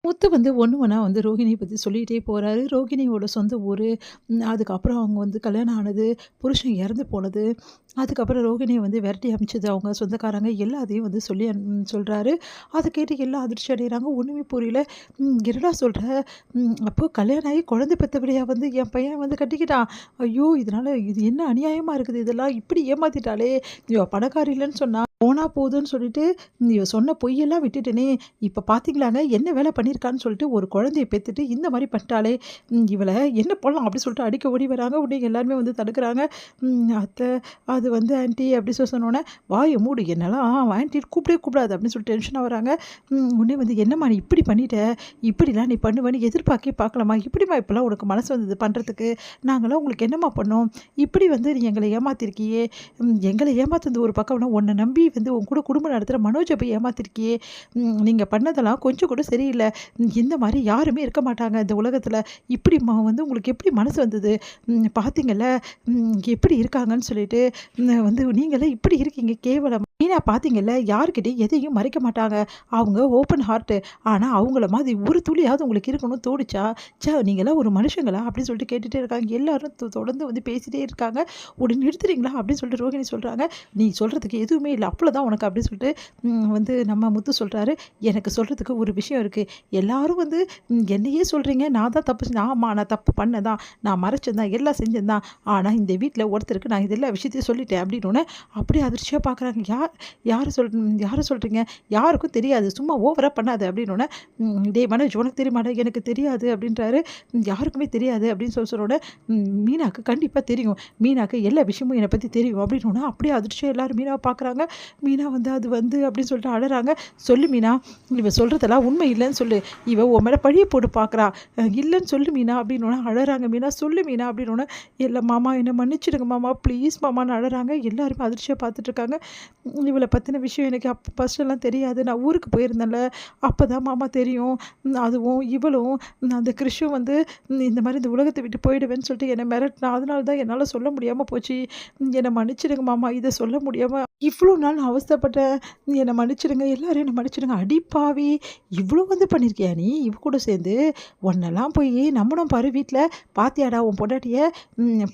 முத்து வந்து ஒண்ணு ஒண்ணா வந்து ரோகிணிய பத்தி சொல்லிட்டே போறாரு. ரோகிணியோட சொந்த ஊரு, அதுக்கப்புறம் அவங்க வந்து கல்யாணம் ஆனது, புருஷன் இறந்து போனது, அதுக்கப்புறம் ரோகிணிய வந்து விரட்டி அனுப்பிச்சது அவங்க சொந்தக்காரங்க எல்லாத்தையும் வந்து சொல்லி சொல்றாரு. அத கேட்டு எல்லாம் அதிர்ச்சி அடையறாங்க. ஒண்ணுமே புரியல. என்னடா சொல்ற? அப்போ கல்யாணம் ஆகி குழந்தை பெத்தபடியா வந்து என் பையன் வந்து கட்டிக்கிட்டான். ஐயோ! இது என்ன அநியாயமா இருக்குது இதெல்லாம். இப்படி ஏமாத்திட்டாளே! இவ பணக்காரி இல்லன்னு சொன்னா போனா போதுன்னு சொல்லிட்டு, இவ சொன்ன பொய்யெல்லாம் விட்டுட்டேனே! இப்ப பார்த்தீங்களாங்க, என்ன வேலை பண்ணியிருக்கான்னு சொல்லிட்டு, ஒரு குழந்தைய பெத்துட்டு இந்த மாரி பண்ணிட்டாளே! இவள என்ன பண்ணலாம்? அப்டி சொல்லிட்டு அடிக்க ஓடி வராங்க. உடனே எல்லாருமே வந்து தடுக்குறாங்க. அத்த அது வந்து ஆன்டி அப்டி சொன்னோனே, "வாய மூடு என்னலாம் ஆன்டின்னு கூப்பிடவே கூப்பிடாத" அப்டின்னு சொல்லிட்டு டென்ஷனா வராங்க. உடனே வந்து, "என்னம்மா நீ இப்டி பண்ணிட்ட? இப்படிலாம் நீ பண்ணுவேன்னு எதிர்பார்க்கவே பார்க்கலம்மா. எப்படிம்மா இப்பலாம் உனக்கு மனசு வந்தது பண்றதுக்கு? நாங்கலாம் உங்களுக்கு என்னம்மா பண்ணோம்? இப்படி வந்து நீ எங்கள ஏமாத்திருக்கியே! எங்கள ஏமாத்துனது ஒரு பக்கம்னா, உன்ன நம்பி வந்து உன் கூட குடும்பம் நடத்துற மனோஜ போய் ஏமாத்திருக்கியே! நீங்க பண்ணதெல்லாம் கொஞ்சம் கூட சரியில்ல. இந்த மாரி யாருமே இருக்க மாட்டாங்க இந்த உலகத்துல. இப்படி வந்து உங்களுக்கு எப்படி மனசு வந்தது? பார்த்தீங்கள்ல, எப்படி இருக்காங்கன்னு சொல்லிட்டு, வந்து நீங்கலாம் இப்படி இருக்கீங்க கேவலம். மீனா பார்த்தீங்கள்ல, யார்கிட்டயும் எதையும் மறைக்க மாட்டாங்க. அவங்க ஓப்பன் ஹார்ட்டு. ஆனா, அவங்கள மாதிரி ஒரு துளியாவது உங்களுக்கு இருக்கணும்னு தோணுச்சா? நீங்கலாம் ஒரு மனுஷங்களா? அப்படின்னு சொல்லிட்டு கேட்டுட்டே இருக்காங்க. எல்லாரும் தொடர்ந்து வந்து பேசிட்டே இருக்காங்க. உடனே நிறுத்துறீங்களா? அப்படின்னு சொல்லிட்டு ரோகிணி சொல்றாங்க. நீ சொல்றதுக்கு எதுவுமே இல்ல. அவ்வளோதான் உனக்கு அப்படின்னு சொல்லிட்டு வந்து நம்ம முத்து சொல்றாரு. எனக்கு சொல்றதுக்கு ஒரு விஷயம் இருக்கு. எல்லாரும் வந்து என்னையே சொல்றீங்க. நான் தான் தப்பு செஞ்சேன். ஆமா நான் தப்பு பண்ணேன் தான். நான் மறைச்சேன் தான். எல்லாம் செஞ்சேன் தான். ஆனா இந்த வீட்ல ஒருத்தருக்கு நான் இது எல்லா விஷயத்தையும் சொல்லிட்டேன் அப்படின்னோனே, அப்படியே அதிர்ச்சியா பார்க்குறாங்க. யார சொல்றீங்க? யாருக்கும் தெரியாது. சும்மா ஓவரா பண்ணாத அப்படின்னோனே, டேய் மனோஜ் உனக்கு தெரியுமாடா? எனக்கு தெரியாது அப்படின்றாரு. யாருக்குமே தெரியாது அப்படின்னு சொன்னோனே, மீனாக்கு கண்டிப்பா தெரியும். மீனாக்கு எல்லா விஷயமும் என்னை பத்தி தெரியும் அப்படின்னோனே, அப்படியே அதிர்ச்சியா எல்லாரும் மீனாவ பார்க்குறாங்க. மீனா வந்து அது வந்து அப்படின்னு சொல்லிட்டு அழறாங்க. சொல்லு மீனா, இவ சொல்றதெல்லாம் உண்மை இல்லன்னு சொல்லு. இவ உன் மேல பழிய போட்டு பார்க்குறா. இல்லன்னு சொல்லு மீனா அப்படின்னோனே அழறாங்க மீனா. சொல்லு மீனா அப்படின்னோனே, இல்ல மாமா என்ன மன்னிச்சிடுங்க மாமா, ப்ளீஸ் மாமான்னு அழறாங்க. எல்லாருமே அதிர்ச்சியா பார்த்துட்டு இருக்காங்க. இவள பத்தின விஷயம் எனக்கு ஃபர்ஸ்ட்டெல்லாம் தெரியாது. நான் ஊருக்கு போயிருந்தேன்ல, அப்பதான் மாமா தெரியும். அதுவும் இவளும் அந்த கிறிஷும் வந்து இந்த மாரி இந்த உலகத்த விட்டு போயிடுவேன்னு சொல்லிட்டு என்ன மிரட்டுனா. அதனால தான் என்னால சொல்ல முடியாம போச்சு. என்ன மன்னிச்சிடுங்க மாமா. இத சொல்ல முடியாம இவ்ளோ நாள் நான் அவஸ்தைப்பட்டேன். என்ன மன்னிச்சிடுங்க. எல்லாரும் என்ன மன்னிச்சிடுங்க. அடி பாவி! இவ்ளோ வந்து பண்ணியிருக்கியா நீ? இவ கூட சேர்ந்து? உன்னெல்லாம் போய் நம்புனோம் பாரு வீட்ல. பாத்தியாடா உன் பொண்டாட்டிய?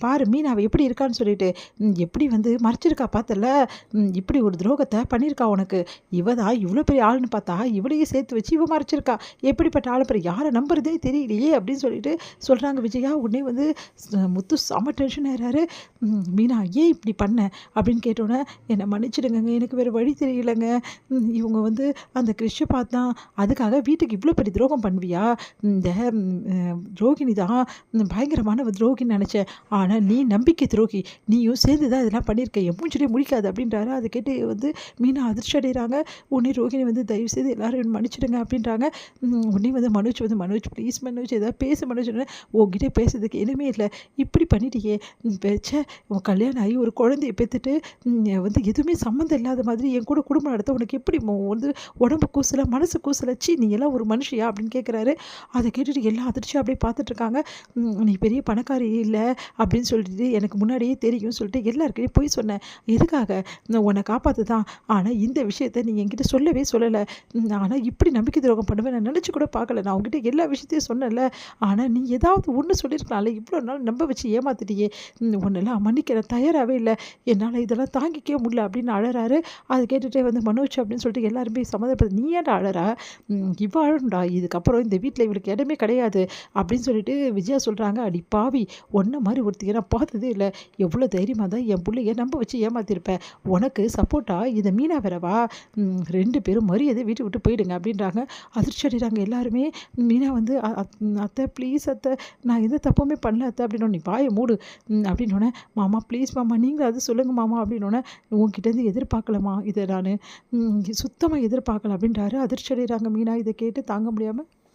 பாரு மீனாவ எப்படி இருக்கான்னு சொல்லிட்டு. எப்படி வந்து மறைச்சிருக்கா பார்த்தல்ல? இப்படி ஒரு துரோகத்த பண்ணியிருக்கா உனக்கு. இவ தான் இவ்ளோ பெரிய ஆளுன்னு பார்த்தா, இவளையும் சேர்த்து வச்சு இவ மறைச்சிருக்கா. எப்படிப்பட்ட ஆளு பாரு. யார நம்புறதே தெரியலையே! அப்படின்னு சொல்லிட்டு சொல்றாங்க விஜயா. உடனே வந்து முத்து செம்ம டென்ஷன் ஆயிறாரு. மீனா ஏன் இப்படி பண்ண? அப்படின்னு கேட்டோனே, என்ன மன்னிச்சிடுங்கங்க. எனக்கு வேற வழி தெரியலங்க. இவங்க வந்து அந்த கிறிஷ பார்த்தான். அதுக்காக வீட்டுக்கு இவ்ளோ பெரிய துரோகம் பண்ணுவியா? இந்த ரோகிணி தான் பயங்கரமான துரோகின்னு நெனச்சேன். ஆனா நீ நம்பிக்கை துரோகி. நீயும் சேர்ந்து தான் இதெல்லாம் பண்ணியிருக்க. என் மூஞ்சிலே முழிக்காத அப்படின்றாரு. அத கேட்டு வந்து மீனா அதிர்ச்சி அடைறாங்க. உடனே ரோகிணி வந்து தயவு செய்து எல்லாரும் என்ன மன்னிச்சிடுங்க அப்படின்றாங்க. உடனே வந்து மனோஜ் ப்ளீஸ் மனோஜ் ஏதாவது பேசு மனோஜ்ன்னு உன்கிட்ட பேசுறதுக்கு எதுவுமே இல்ல. இப்படி பண்ணிட்டியே! ச்சே உன் கல்யாணம் ஆகி ஒரு குழந்தைய பெத்துட்டு வந்து எதுவுமே சம்மந்தம் இல்லாத மாதிரி என் கூட குடும்பம் நடத்த உனக்கு எப்படி வந்து உடம்பு கூசல, மனசு கூசல, ச்சீ நீ எல்லாம் ஒரு மனுஷியா? அப்படின்னு கேட்குறாரு. அத கேட்டுட்டு எல்லாம் அதிர்ச்சியா அப்படியே பார்த்துட்டு இருக்காங்க. நீ பெரிய பணக்காரி இல்ல அப்படின்னு சொல்லிட்டு எனக்கு முன்னாடியே தெரியும்னு சொல்லிட்டு எல்லார்கிட்டயும் பொய் சொன்னேன். எதுக்காக? நான் உன்ன காப்பாத்த தான். ஆனா இந்த விஷயத்த நீ என்கிட்ட சொல்லவே சொல்லல. ஆனா இப்படி நம்பிக்கை துரோகம் பண்ணுவேன் நான் நினைச்சு கூட பார்க்கல. நான் உன்கிட்ட எல்லா விஷயத்தையும் சொன்னேன்ல. ஆனா நீ ஏதாவது ஒண்ணு சொல்லியிருக்கலாம்ல. இவ்வளோ நாள் நம்ப வச்சு ஏமாத்திட்டியே! உன்னெல்லாம் மன்னிக்க நான் தயாராவே இல்ல. என்னால இதெல்லாம் தாங்கிக்கவே முடியல அப்படின்னு அழறாரு. அத கேட்டுட்டே வந்து மனோஜ் அப்படின்னு சொல்லிட்டு எல்லாருமே சம்மதப்படுது. நீ ஏன்டா அழறா? இவ அழணும்டா. இதுக்கப்புறம் இந்த வீட்ல இவளுக்கு இடமே கிடையாது அப்படின்னு சொல்லிட்டு விஜயா சொல்றாங்க. அடி பாவி! உன்ன மாரி ஒருத்திய நான் பார்த்ததே இல்ல. எவ்வளோ தைரியமா தான் என் புள்ளைய நம்ப வச்சு ஏமாத்திருப்ப. உனக்கு சப்போர்ட்டா இந்த மீனா வேறவா? 2 பேரும் மரியாதையா வீட்ட விட்டு போயிடுங்க அப்படின்றாங்க. அதிர்ச்சி அடைறாங்க எல்லாருமே. மீனா வந்து அத்தை ப்ளீஸ் அத்தை நான் எந்த தப்புமே பண்ணல அத்தை அப்படின்னோனே, நீ வாய மூடு அப்படின்னோனே, மாமா ப்ளீஸ் மாமா நீங்களாவது சொல்லுங்க மாமா அப்படின்னோனே, உன்கிட்டேருந்து எதிர்பார்க்கலம்மா இத நானு சுத்தமா எதிர்பார்க்கல அப்படின்றாரு. அதிர்ச்சி அடைறாங்க மீனா இத கேட்டு தாங்க முடியாம.